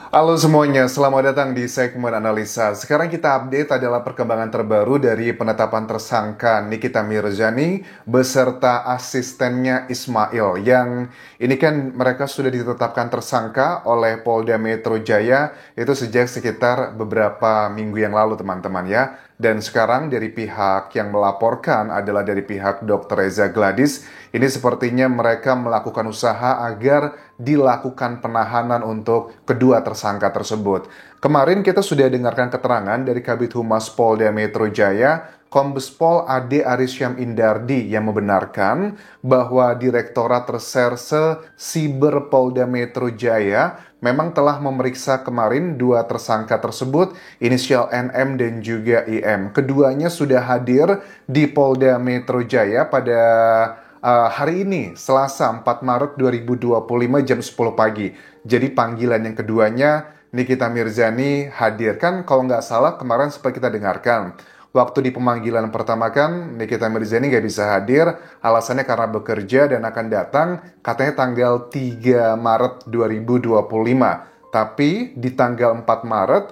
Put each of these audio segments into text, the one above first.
Halo semuanya, selamat datang di segmen analisa. Sekarang kita update adalah perkembangan terbaru dari penetapan tersangka Nikita Mirzani beserta asistennya Ismail. Yang ini kan mereka sudah ditetapkan tersangka oleh Polda Metro Jaya itu sejak sekitar beberapa minggu yang lalu teman-teman ya. Dan sekarang dari pihak yang melaporkan adalah dari pihak Dr. Reza Gladys. Ini sepertinya mereka melakukan usaha agar dilakukan penahanan untuk kedua tersangka tersebut. Kemarin kita sudah dengarkan keterangan dari Kabid Humas Polda Metro Jaya, Kombes Pol Ade Arisyam Indardi yang membenarkan bahwa Direktorat Reserse Siber Polda Metro Jaya memang telah memeriksa kemarin dua tersangka tersebut, inisial NM dan juga IM. Keduanya sudah hadir di Polda Metro Jaya pada hari ini, Selasa 4 Maret 2025 jam 10 pagi. Jadi panggilan yang keduanya, Nikita Mirzani hadir. Kan kalau nggak salah kemarin sempat kita dengarkan. Waktu di pemanggilan pertama kan, Nikita Mirzani nggak bisa hadir. Alasannya karena bekerja dan akan datang katanya tanggal 3 Maret 2025. Tapi di tanggal 4 Maret,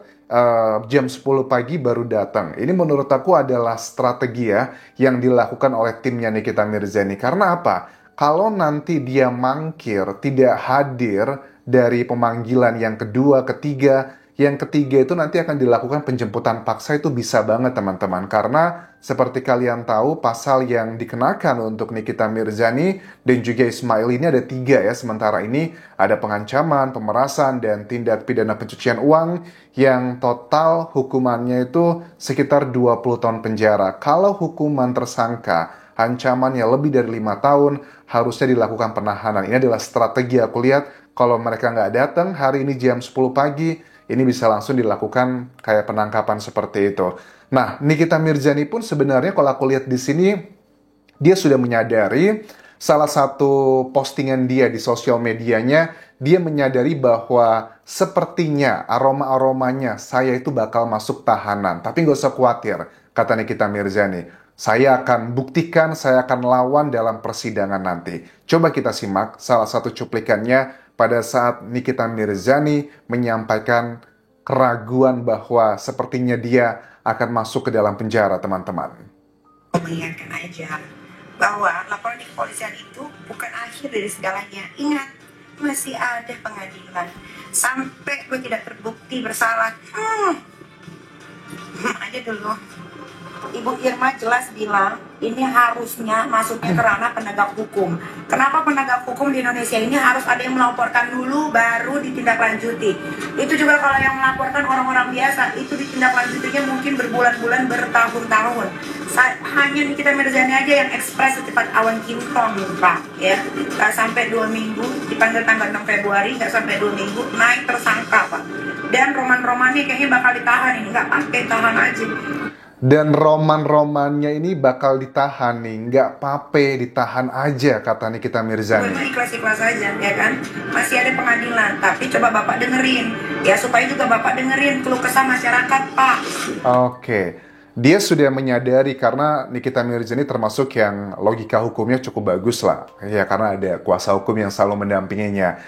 jam 10 pagi baru datang. Ini menurut aku adalah strategi ya yang dilakukan oleh timnya Nikita Mirzani. Karena apa? Kalau nanti dia mangkir, tidak hadir dari pemanggilan yang kedua, ketiga, yang ketiga itu nanti akan dilakukan penjemputan paksa itu bisa banget teman-teman. Karena seperti kalian tahu pasal yang dikenakan untuk Nikita Mirzani dan juga Ismail ini ada 3 ya. Sementara ini ada pengancaman, pemerasan, dan tindak pidana pencucian uang yang total hukumannya itu sekitar 20 tahun penjara. Kalau hukuman tersangka ancamannya lebih dari 5 tahun, harusnya dilakukan penahanan. Ini adalah strategi aku lihat kalau mereka nggak datang hari ini jam 10 pagi, ini bisa langsung dilakukan kayak penangkapan seperti itu. Nah, Nikita Mirzani pun sebenarnya kalau aku lihat di sini, dia sudah menyadari salah satu postingan dia di sosial medianya, dia menyadari bahwa sepertinya aroma-aromanya saya itu bakal masuk tahanan. Tapi nggak usah khawatir, kata Nikita Mirzani. Saya akan buktikan, saya akan lawan dalam persidangan nanti. Coba kita simak salah satu cuplikannya pada saat Nikita Mirzani menyampaikan keraguan bahwa sepertinya dia akan masuk ke dalam penjara, teman-teman. Mengingatkan aja bahwa laporan di kepolisian itu bukan akhir dari segalanya. Ingat, masih ada pengadilan. Sampai gue tidak terbukti bersalah. Aja dulu. Ibu Irma jelas bilang ini harusnya masuknya ke ranah penegak hukum. Kenapa penegak hukum di Indonesia ini harus ada yang melaporkan dulu baru ditindaklanjuti? Itu juga kalau yang melaporkan orang-orang biasa, itu ditindaklanjutinya mungkin berbulan-bulan, bertahun-tahun. Hanya Nikita Mirzani aja yang ekspres secepat awan kinton, Pak, ya. Gak sampai 2 minggu, dipanggil tanggal 6 Februari, gak sampai 2 minggu, naik tersangka, Pak. Dan roman-romannya kayaknya bakal ditahan ini, nggak pakai, tahan aja. Dan roman-romannya ini bakal ditahan nih, nggak pape, ditahan aja, kata Nikita Mirzani. Ikhlas-ikhlas aja, ya kan? Masih ada pengadilan, tapi coba Bapak dengerin. Ya, supaya juga Bapak dengerin keluh kesah masyarakat, Pak. Oke. Dia sudah menyadari karena Nikita Mirzani termasuk yang logika hukumnya cukup bagus lah. Ya, karena ada kuasa hukum yang selalu mendampinginya.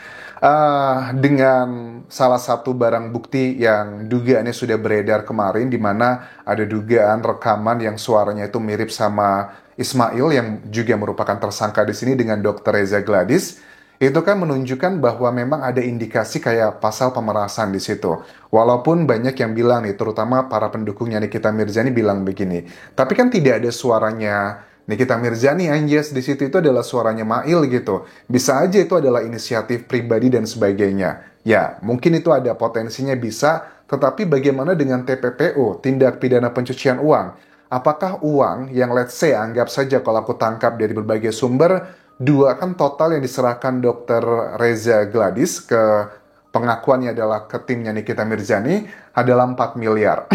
Dengan salah satu barang bukti yang dugaannya sudah beredar kemarin, di mana ada dugaan rekaman yang suaranya itu mirip sama Ismail yang juga merupakan tersangka di sini dengan Dr. Reza Gladys, itu kan menunjukkan bahwa memang ada indikasi kayak pasal pemerasan di situ. Walaupun banyak yang bilang nih, terutama para pendukungnya Nikita Mirzani bilang begini, tapi kan tidak ada suaranya Nikita Mirzani, Anjas di situ itu adalah suaranya Mail gitu. Bisa aja itu adalah inisiatif pribadi dan sebagainya. Ya, mungkin itu ada potensinya bisa, tetapi bagaimana dengan TPPU, tindak pidana pencucian uang? Apakah uang yang let's say, anggap saja kalau aku tangkap dari berbagai sumber, dua kan total yang diserahkan Dr. Reza Gladys ke pengakuannya adalah ke timnya Nikita Mirzani adalah 4 miliar.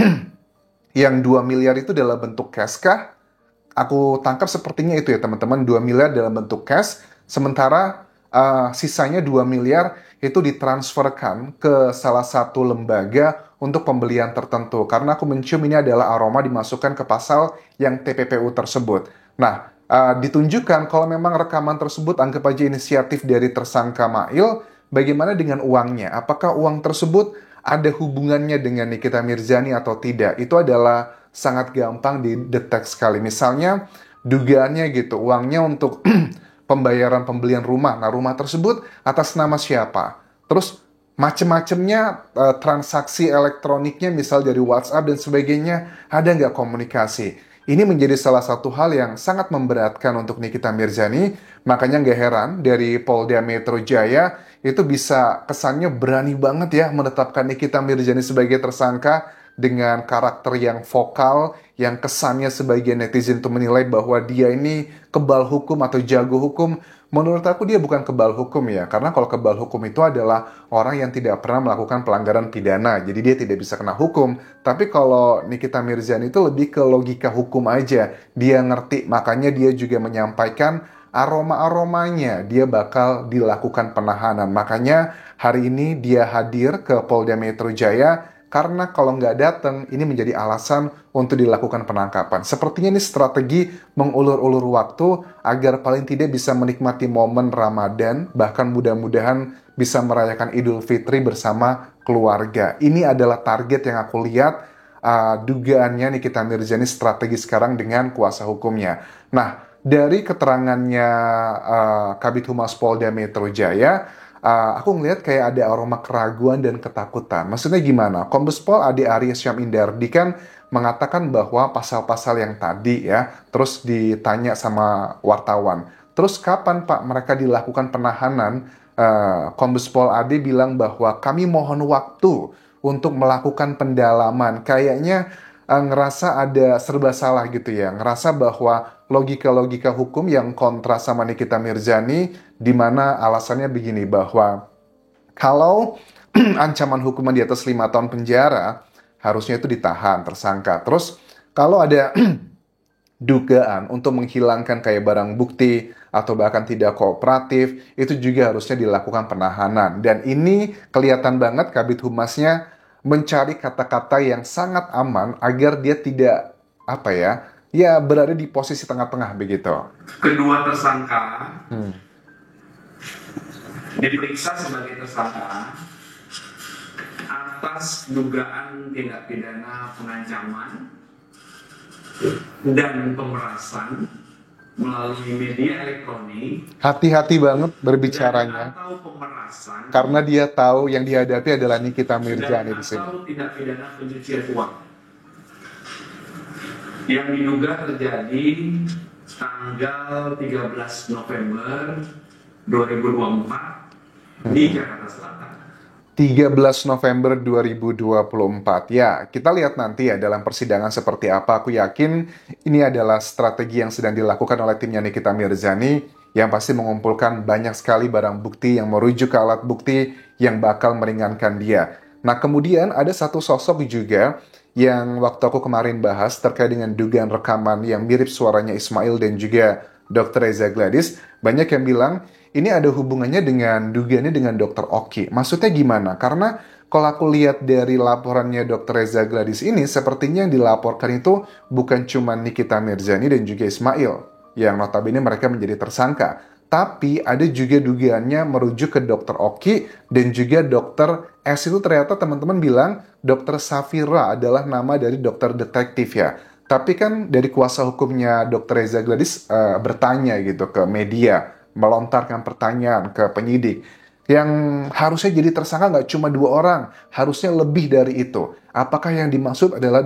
Yang 2 miliar itu dalam bentuk cash kah? Aku tangkap sepertinya itu ya teman-teman, 2 miliar dalam bentuk cash, sementara sisanya 2 miliar itu ditransferkan ke salah satu lembaga untuk pembelian tertentu. Karena aku mencium ini adalah aroma dimasukkan ke pasal yang TPPU tersebut. Nah, ditunjukkan kalau memang rekaman tersebut anggap aja inisiatif dari tersangka Mail, bagaimana dengan uangnya? Apakah uang tersebut ada hubungannya dengan Nikita Mirzani atau tidak? Itu adalah sangat gampang didetek sekali. Misalnya dugaannya gitu, uangnya untuk pembayaran pembelian rumah. Nah, rumah tersebut atas nama siapa? Terus macem-macemnya, transaksi elektroniknya misal dari WhatsApp dan sebagainya, ada nggak komunikasi? Ini menjadi salah satu hal yang sangat memberatkan untuk Nikita Mirzani. Makanya nggak heran dari Polda Metro Jaya itu bisa kesannya berani banget ya menetapkan Nikita Mirzani sebagai tersangka dengan karakter yang vokal, yang kesannya sebagian netizen itu menilai bahwa dia ini kebal hukum atau jago hukum. Menurut aku dia bukan kebal hukum ya, karena kalau kebal hukum itu adalah orang yang tidak pernah melakukan pelanggaran pidana, jadi dia tidak bisa kena hukum. Tapi kalau Nikita Mirzani itu lebih ke logika hukum aja, dia ngerti, makanya dia juga menyampaikan aroma-aromanya dia bakal dilakukan penahanan. Makanya hari ini dia hadir ke Polda Metro Jaya, karena kalau nggak datang, ini menjadi alasan untuk dilakukan penangkapan. Sepertinya ini strategi mengulur-ulur waktu agar paling tidak bisa menikmati momen Ramadan, bahkan mudah-mudahan bisa merayakan Idul Fitri bersama keluarga. Ini adalah target yang aku lihat, dugaannya Nikita Mirzani strategi sekarang dengan kuasa hukumnya. Nah, dari keterangannya Kabid Humas Polda Metro Jaya, aku ngelihat kayak ada aroma keraguan dan ketakutan. Maksudnya gimana? Kombes Pol Ade Aries Syam Indardi kan mengatakan bahwa pasal-pasal yang tadi ya, terus ditanya sama wartawan, terus kapan Pak mereka dilakukan penahanan? Kombes Pol Ade bilang bahwa kami mohon waktu untuk melakukan pendalaman. Kayaknya ngerasa ada serba salah gitu ya, ngerasa bahwa logika-logika hukum yang kontra sama Nikita Mirzani, di mana alasannya begini, bahwa kalau ancaman hukuman di atas 5 tahun penjara, harusnya itu ditahan, tersangka. Terus kalau ada dugaan untuk menghilangkan kayak barang bukti atau bahkan tidak kooperatif, itu juga harusnya dilakukan penahanan. Dan ini kelihatan banget Kabid Humasnya mencari kata-kata yang sangat aman agar dia tidak berada di posisi tengah-tengah begitu. Kedua tersangka diperiksa sebagai tersangka atas dugaan tindak pidana pengancaman dan pemerasan melalui media elektronik. Hati-hati banget berbicaranya, atau pemerasan, karena dia tahu yang dihadapi adalah Nikita Mirzani di sini. Atau tindak pidana pencucian uang yang diduga terjadi tanggal 13 November 2024 di Jakarta Selatan. 13 November 2024. Ya, kita lihat nanti ya dalam persidangan seperti apa. Aku yakin ini adalah strategi yang sedang dilakukan oleh timnya Nikita Mirzani yang pasti mengumpulkan banyak sekali barang bukti yang merujuk ke alat bukti yang bakal meringankan dia. Nah, kemudian ada satu sosok juga yang waktu aku kemarin bahas terkait dengan dugaan rekaman yang mirip suaranya Ismail dan juga Dr. Reza Gladys. Banyak yang bilang ini ada hubungannya dengan dugaannya dengan Dr. Oki. Maksudnya gimana? Karena kalau aku lihat dari laporannya Dr. Reza Gladys ini, sepertinya yang dilaporkan itu bukan cuma Nikita Mirzani dan juga Ismail, yang notabene mereka menjadi tersangka. Tapi ada juga dugaannya merujuk ke Dr. Oki dan juga Dr. S itu ternyata teman-teman bilang Dr. Safira adalah nama dari dokter detektif ya. Tapi kan dari kuasa hukumnya Dr. Reza Gladys bertanya gitu ke media, melontarkan pertanyaan ke penyidik. Yang harusnya jadi tersangka nggak cuma 2 orang, harusnya lebih dari itu. Apakah yang dimaksud adalah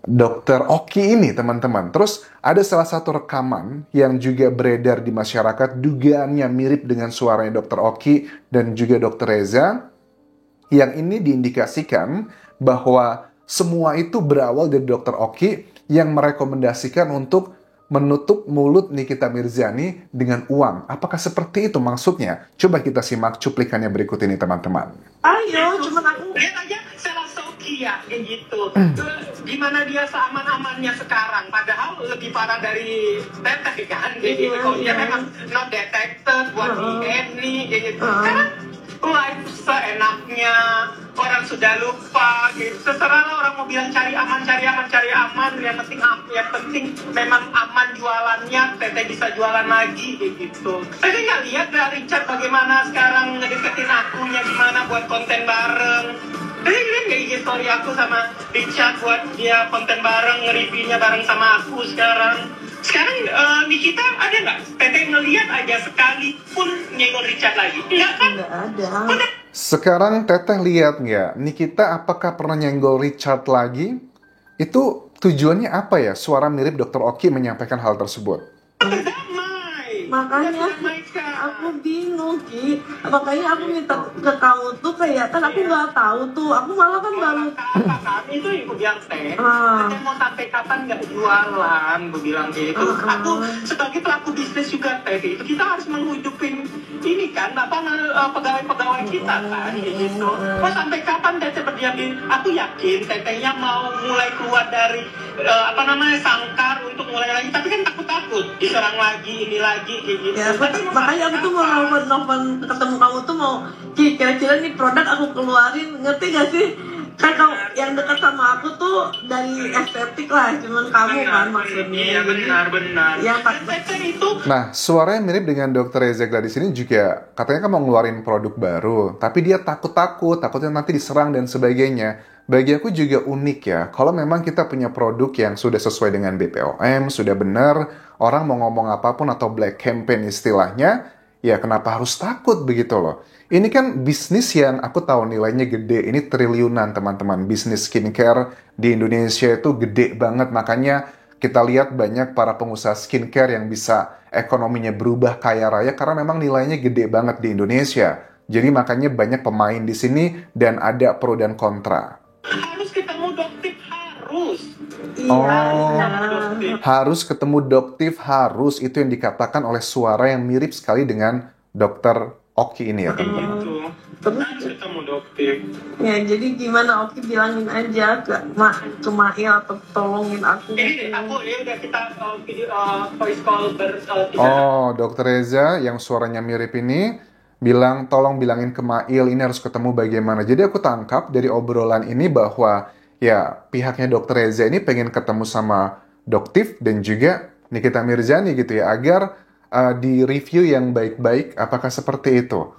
Dr. Oki ini, teman-teman? Terus ada salah satu rekaman yang juga beredar di masyarakat, dugaannya mirip dengan suaranya Dr. Oki dan juga Dr. Reza. Yang ini diindikasikan bahwa semua itu berawal dari Dr. Oki yang merekomendasikan untuk menutup mulut Nikita Mirzani dengan uang. Apakah seperti itu maksudnya? Coba kita simak cuplikannya berikut ini, teman-teman. Ayo, cuma aku lihat aja Sela Sokia kayak gitu. Terus gimana dia seaman-amannya sekarang? Padahal lebih parah dari teteh kan? Kayak gitu. Kalau dia memang not detected buat ini kayak gitu. Karena live seenaknya, orang sudah Jangan lupa gitu. Terserah lah orang mau bilang cari aman, cari aman, cari aman. Yang penting memang aman jualannya. Teteh bisa jualan lagi kayak gitu. Teteh nggak lihat dari Richard bagaimana sekarang ngedeketin akunya gimana buat konten bareng. Teteh lihat nggak IG story aku sama Richard buat dia konten bareng, nge-reviewnya bareng sama aku sekarang. Sekarang Nikita ada nggak? Teteh ngelihat aja sekalipun nyenggol Richard lagi? Enggak kan? Nggak ada. Udah. Sekarang Teteh lihat nggak, Nikita apakah pernah nyenggol Richard lagi? Itu tujuannya apa ya? Suara mirip Dr. Oki menyampaikan hal tersebut. Damai. Makanya Udah damai sekarang. aku bingung Ki, makanya aku minta ke kamu tuh kayak kan aku nggak tahu tuh, aku malah kan baru Apa kan? Itu yang gue bilang teh. Ah. Teteh mau sampai kapan nggak jualan? Gue bilang gitu. Aku sebagai pelaku bisnis juga teh. Itu kita harus menghidupin ini kan pegawai-pegawai kita kan gitu. Mau sampai kapan teteh berdiam diri? Aku yakin tetehnya mau mulai keluar dari sangkar untuk mulai lagi. Tapi kan takut diserang lagi ini lagi kayak gitu. ya Tapi mau makanya aku sampai tuh mau kapan? nelfon ketemu kamu tuh mau Ki, kira-kira nih produk aku keluarin, ngerti gak sih? Kan kalau yang dekat sama aku tuh dari estetik lah, cuman kamu kan maksudnya. Iya benar. Ya, Teteh itu Nah, suaranya mirip dengan Dr. Reza Gladys ini juga katanya kan mau ngeluarin produk baru, tapi dia takutnya nanti diserang dan sebagainya. Bagi aku juga unik ya, kalau memang kita punya produk yang sudah sesuai dengan BPOM, sudah benar, orang mau ngomong apapun atau black campaign istilahnya, ya kenapa harus takut begitu loh. Ini kan bisnis yang aku tahu nilainya gede, ini triliunan teman-teman. Bisnis skincare di Indonesia itu gede banget, makanya kita lihat banyak para pengusaha skincare yang bisa ekonominya berubah kaya raya karena memang nilainya gede banget di Indonesia. Jadi makanya banyak pemain di sini dan ada pro dan kontra. harus ketemu dokter harus. Oh. Iya. Harus ketemu dokter, harus itu yang dikatakan oleh suara yang mirip sekali dengan Dr. Oki ini ya teman-teman. Gitu. Terus Harus ketemu dokter. ya jadi gimana Oki bilangin aja ke Mail atau tolongin aku. Ini aku ya udah kita voice call Oh, Dr. Reza yang suaranya mirip ini bilang tolong bilangin ke Mail ini harus ketemu bagaimana. Jadi aku tangkap dari obrolan ini bahwa ya pihaknya Dr. Reza ini pengen ketemu sama Doktif dan juga Nikita Mirzani gitu ya agar di review yang baik-baik. Apakah seperti itu?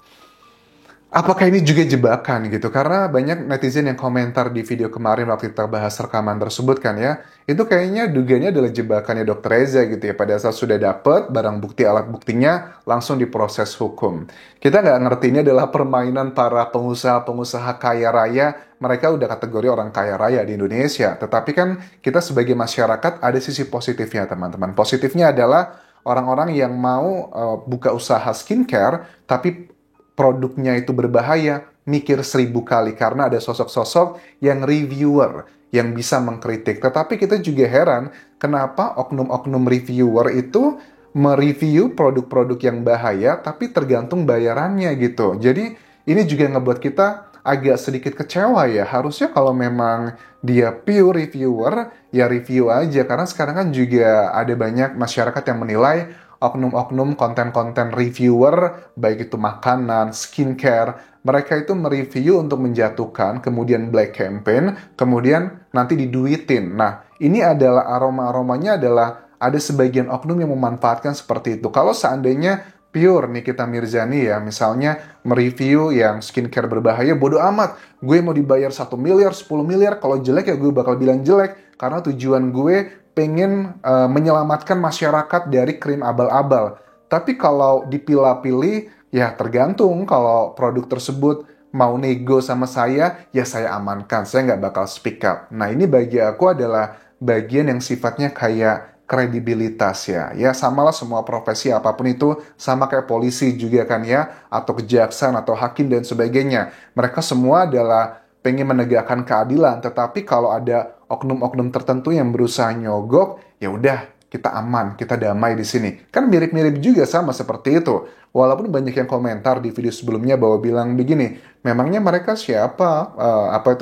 Apakah ini juga jebakan gitu? Karena banyak netizen yang komentar di video kemarin waktu kita bahas rekaman tersebut kan ya. Itu kayaknya dugaannya adalah jebakannya Dr. Reza gitu ya. Pada saat sudah dapat barang bukti, alat buktinya langsung diproses hukum. Kita nggak ngerti ini adalah permainan para pengusaha-pengusaha kaya raya. Mereka udah kategori orang kaya raya di Indonesia. Tetapi kan kita sebagai masyarakat ada sisi positifnya teman-teman. Positifnya adalah orang-orang yang mau buka usaha skincare tapi produknya itu berbahaya, mikir 1000 kali karena ada sosok-sosok yang reviewer yang bisa mengkritik. Tetapi kita juga heran kenapa oknum-oknum reviewer itu mereview produk-produk yang bahaya tapi tergantung bayarannya gitu. Jadi ini juga ngebuat kita agak sedikit kecewa ya. Harusnya kalau memang dia pure reviewer, ya review aja. Karena sekarang kan juga ada banyak masyarakat yang menilai oknum-oknum konten-konten reviewer, baik itu makanan, skincare, mereka itu mereview untuk menjatuhkan, kemudian black campaign, kemudian nanti diduitin. Nah, ini adalah aroma-aromanya adalah ada sebagian oknum yang memanfaatkan seperti itu. Kalau seandainya pure Nikita Mirzani ya, misalnya mereview yang skincare berbahaya, bodo amat, gue mau dibayar 1 miliar, 10 miliar, kalau jelek ya gue bakal bilang jelek, karena tujuan gue pengen menyelamatkan masyarakat dari krim abal-abal. Tapi kalau dipilah-pilih, ya tergantung kalau produk tersebut mau nego sama saya, ya saya amankan, saya nggak bakal speak up. Nah ini bagi aku adalah bagian yang sifatnya kayak kredibilitas ya. Ya samalah semua profesi apapun itu, sama kayak polisi juga kan ya, atau kejaksaan atau hakim dan sebagainya. Mereka semua adalah pengen menegakkan keadilan, tetapi kalau ada oknum-oknum tertentu yang berusaha nyogok, ya udah kita aman, kita damai di sini. Kan mirip-mirip juga sama seperti itu. Walaupun banyak yang komentar di video sebelumnya bahwa bilang begini, memangnya mereka siapa?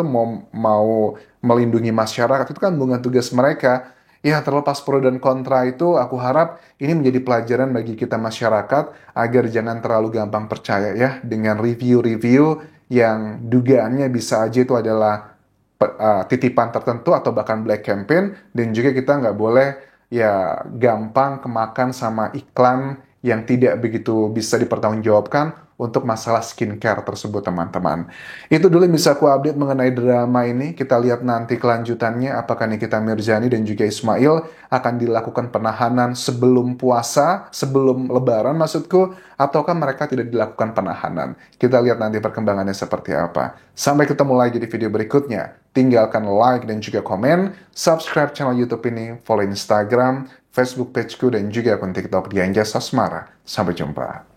Mau melindungi masyarakat itu kan bukan tugas mereka. Ya terlepas pro dan kontra itu, aku harap ini menjadi pelajaran bagi kita masyarakat agar jangan terlalu gampang percaya ya dengan review-review yang dugaannya bisa aja itu adalah titipan tertentu atau bahkan black campaign, dan juga kita nggak boleh ya gampang kemakan sama iklan yang tidak begitu bisa dipertanggungjawabkan untuk masalah skincare tersebut, teman-teman. Itu dulu yang bisa aku update mengenai drama ini. Kita lihat nanti kelanjutannya, apakah Nikita Mirzani dan juga Ismail akan dilakukan penahanan sebelum puasa, sebelum lebaran maksudku, ataukah mereka tidak dilakukan penahanan. Kita lihat nanti perkembangannya seperti apa. Sampai ketemu lagi di video berikutnya. Tinggalkan like dan juga komen, subscribe channel YouTube ini, follow Instagram, Facebook pageku, dan juga akun TikTok di Anjas Asmara. Sampai jumpa.